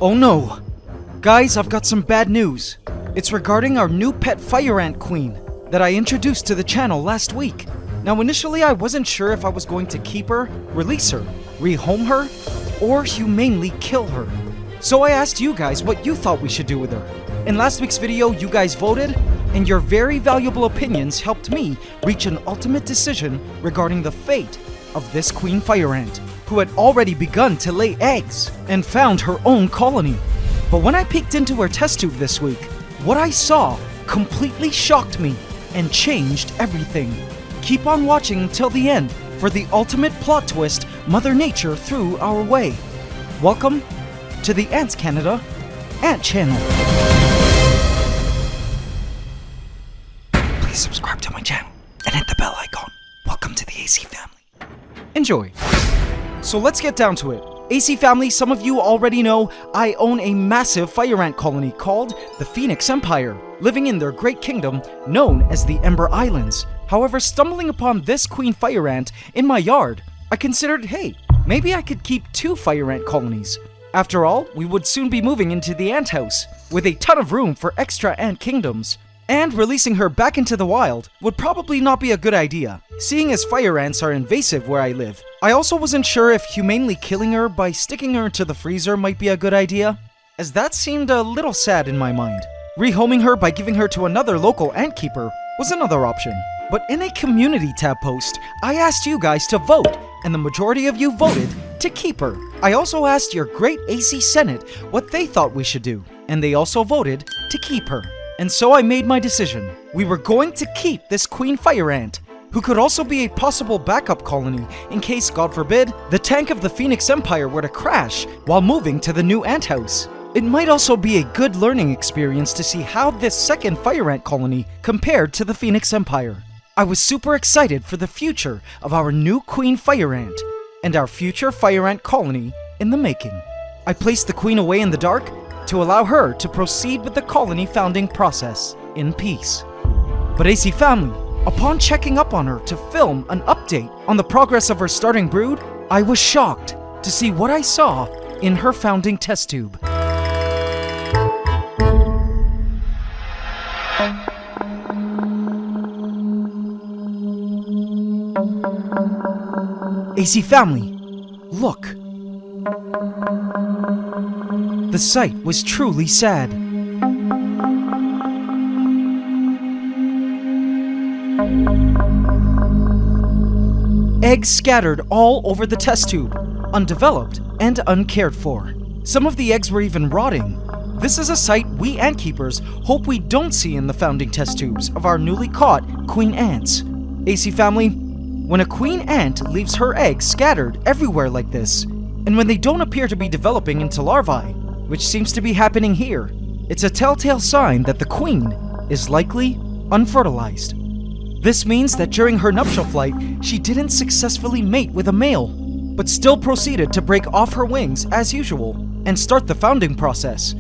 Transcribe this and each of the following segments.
Oh no! Guys, I've got some bad news. It's regarding our new pet fire ant queen that I introduced to the channel last week. Now initially I wasn't sure if I was going to keep her, release her, rehome her, or humanely kill her. So I asked you guys what you thought we should do with her. In last week's video, you guys voted, and your very valuable opinions helped me reach an ultimate decision regarding the fate of this queen fire ant, who had already begun to lay eggs and found her own colony. But when I peeked into her test tube this week, what I saw completely shocked me and changed everything. Keep on watching until the end for the ultimate plot twist Mother Nature threw our way. Welcome to the AntsCanada Ant Channel. Please subscribe to my channel and hit the bell icon. Welcome to the AC family. Enjoy. So let's get down to it. AC family, some of you already know I own a massive fire ant colony called the Phoenix Empire, living in their great kingdom known as the Ember Islands. However, stumbling upon this queen fire ant in my yard, I considered, hey, maybe I could keep 2 fire ant colonies. After all, we would soon be moving into the ant house, with a ton of room for extra ant kingdoms. And releasing her back into the wild would probably not be a good idea, seeing as fire ants are invasive where I live. I also wasn't sure if humanely killing her by sticking her into the freezer might be a good idea, as that seemed a little sad in my mind. Rehoming her by giving her to another local ant keeper was another option. But in a community tab post, I asked you guys to vote, and the majority of you voted to keep her. I also asked your great AC Senate what they thought we should do, and they also voted to keep her. And so I made my decision. We were going to keep this queen fire ant, who could also be a possible backup colony in case, God forbid, the tank of the Phoenix Empire were to crash while moving to the new ant house. It might also be a good learning experience to see how this second fire ant colony compared to the Phoenix Empire. I was super excited for the future of our new queen fire ant and our future fire ant colony in the making. I placed the queen away in the dark to allow her to proceed with the colony founding process in peace. But AC family, upon checking up on her to film an update on the progress of her starting brood, I was shocked to see what I saw in her founding test tube. AC family, look. The sight was truly sad. Eggs scattered all over the test tube, undeveloped and uncared for. Some of the eggs were even rotting. This is a sight we ant keepers hope we don't see in the founding test tubes of our newly caught queen ants. AC family, when a queen ant leaves her eggs scattered everywhere like this, and when they don't appear to be developing into larvae, which seems to be happening here, it's a telltale sign that the queen is likely unfertilized. This means that during her nuptial flight, she didn't successfully mate with a male, but still proceeded to break off her wings as usual and start the founding process.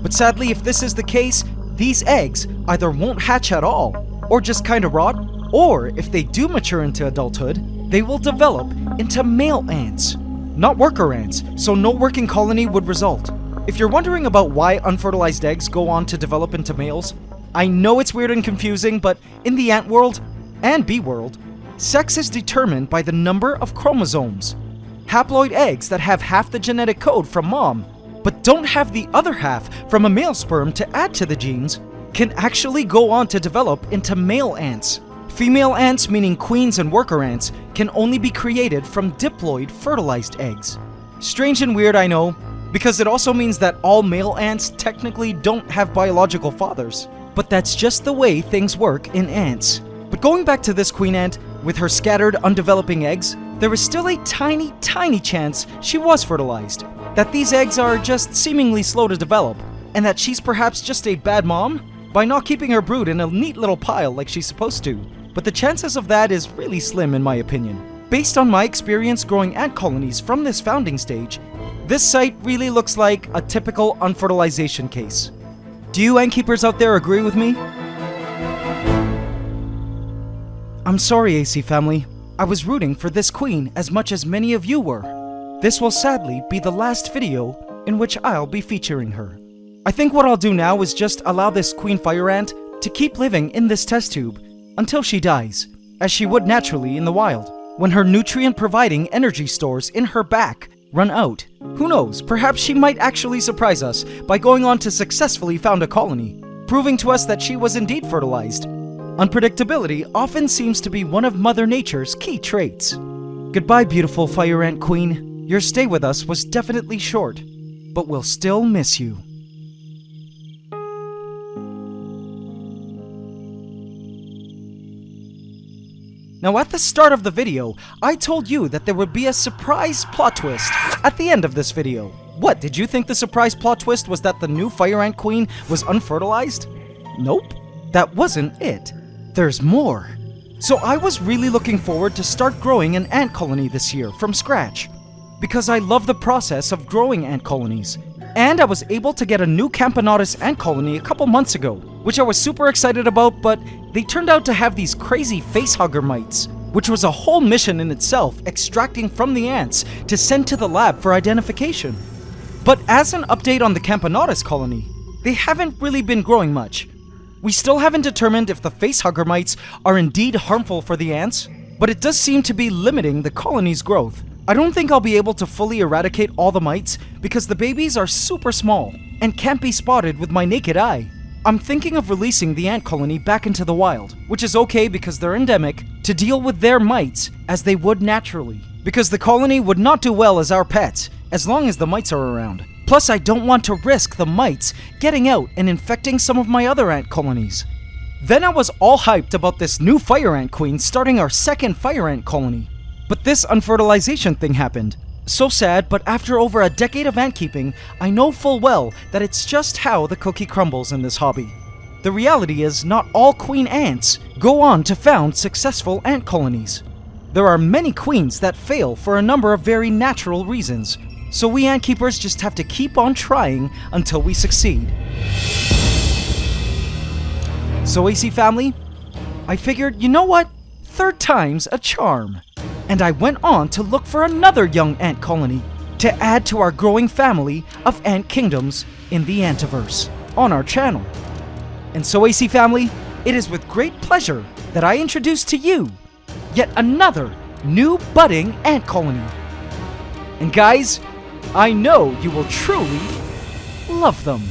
But sadly, if this is the case, these eggs either won't hatch at all, or just kinda rot, or if they do mature into adulthood, they will develop into male ants, not worker ants, so no working colony would result. If you're wondering about why unfertilized eggs go on to develop into males, I know it's weird and confusing, but in the ant world and bee world, sex is determined by the number of chromosomes. Haploid eggs that have half the genetic code from mom, but don't have the other half from a male sperm to add to the genes, can actually go on to develop into male ants. Female ants, meaning queens and worker ants, can only be created from diploid fertilized eggs. Strange and weird, I know, because it also means that all male ants technically don't have biological fathers. But that's just the way things work in ants. But going back to this queen ant, with her scattered, undeveloping eggs, there is still a tiny, tiny chance she was fertilized. That these eggs are just seemingly slow to develop, and that she's perhaps just a bad mom by not keeping her brood in a neat little pile like she's supposed to. But the chances of that is really slim in my opinion. Based on my experience growing ant colonies from this founding stage, this site really looks like a typical unfertilization case. Do you ant keepers out there agree with me? I'm sorry, AC family. I was rooting for this queen as much as many of you were. This will sadly be the last video in which I'll be featuring her. I think what I'll do now is just allow this queen fire ant to keep living in this test tube until she dies, as she would naturally in the wild, when her nutrient-providing energy stores in her back run out. Who knows, perhaps she might actually surprise us by going on to successfully found a colony, proving to us that she was indeed fertilized. Unpredictability often seems to be one of Mother Nature's key traits. Goodbye, beautiful fire ant queen. Your stay with us was definitely short, but we'll still miss you. Now, at the start of the video, I told you that there would be a surprise plot twist at the end of this video. What, did you think the surprise plot twist was that the new fire ant queen was unfertilized? Nope, that wasn't it. There's more. So I was really looking forward to start growing an ant colony this year from scratch, because I love the process of growing ant colonies. And I was able to get a new Camponotus ant colony a couple months ago, which I was super excited about, but they turned out to have these crazy facehugger mites, which was a whole mission in itself, extracting from the ants to send to the lab for identification. But as an update on the Camponotus colony, they haven't really been growing much. We still haven't determined if the facehugger mites are indeed harmful for the ants, but it does seem to be limiting the colony's growth. I don't think I'll be able to fully eradicate all the mites because the babies are super small and can't be spotted with my naked eye. I'm thinking of releasing the ant colony back into the wild, which is okay because they're endemic, to deal with their mites as they would naturally. Because the colony would not do well as our pets, as long as the mites are around. Plus, I don't want to risk the mites getting out and infecting some of my other ant colonies. Then I was all hyped about this new fire ant queen starting our second fire ant colony. But this unfertilization thing happened. So sad, but after over a decade of ant keeping, I know full well that it's just how the cookie crumbles in this hobby. The reality is, not all queen ants go on to found successful ant colonies. There are many queens that fail for a number of very natural reasons, so we ant keepers just have to keep on trying until we succeed. So AC family, I figured, you know what? Third time's a charm. And I went on to look for another young ant colony to add to our growing family of ant kingdoms in the Antiverse on our channel. And so AC family, it is with great pleasure that I introduce to you yet another new budding ant colony. And guys, I know you will truly love them.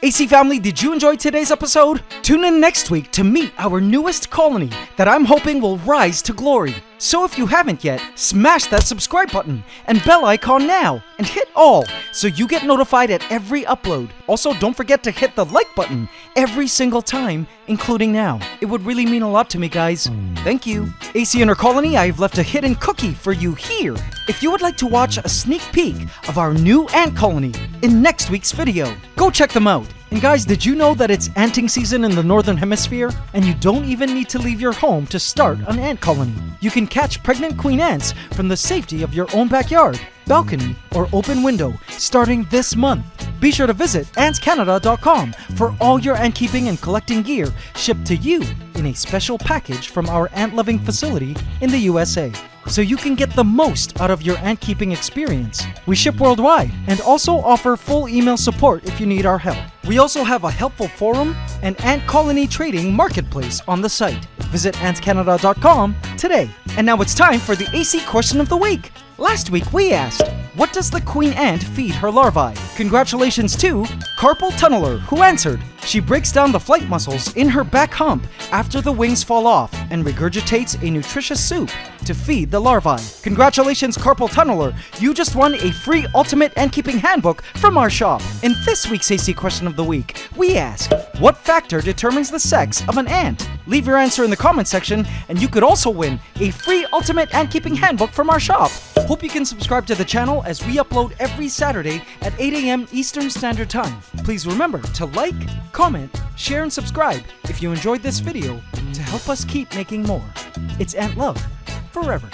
AC family, did you enjoy today's episode? Tune in next week to meet our newest colony that I'm hoping will rise to glory. So if you haven't yet, smash that subscribe button and bell icon now and hit all so you get notified at every upload. Also, don't forget to hit the like button every single time, including now. It would really mean a lot to me, guys. Thank you. AC and her colony, I've left a hidden cookie for you here if you would like to watch a sneak peek of our new ant colony in next week's video. Go check them out. And guys, did you know that it's anting season in the Northern Hemisphere? And you don't even need to leave your home to start an ant colony. You can catch pregnant queen ants from the safety of your own backyard, balcony, or open window starting this month. Be sure to visit AntsCanada.com for all your ant keeping and collecting gear shipped to you in a special package from our ant-loving facility in the USA, so you can get the most out of your ant keeping experience. We ship worldwide and also offer full email support if you need our help. We also have a helpful forum and ant colony trading marketplace on the site. Visit AntsCanada.com today. And now it's time for the AC question of the week. Last week we asked, what does the queen ant feed her larvae? Congratulations to Carpal Tunneler, who answered, she breaks down the flight muscles in her back hump after the wings fall off and regurgitates a nutritious soup to feed the larvae. Congratulations, Carpal Tunneler, you just won a free Ultimate Ant Keeping Handbook from our shop. In this week's AC question of the week, we ask, what factor determines the sex of an ant? Leave your answer in the comment section, and you could also win a free Ultimate Ant Keeping Handbook from our shop. Hope you can subscribe to the channel as we upload every Saturday at 8 a.m. Eastern Standard Time. Please remember to like, comment, share, and subscribe if you enjoyed this video to help us keep making more. It's Ant Love forever.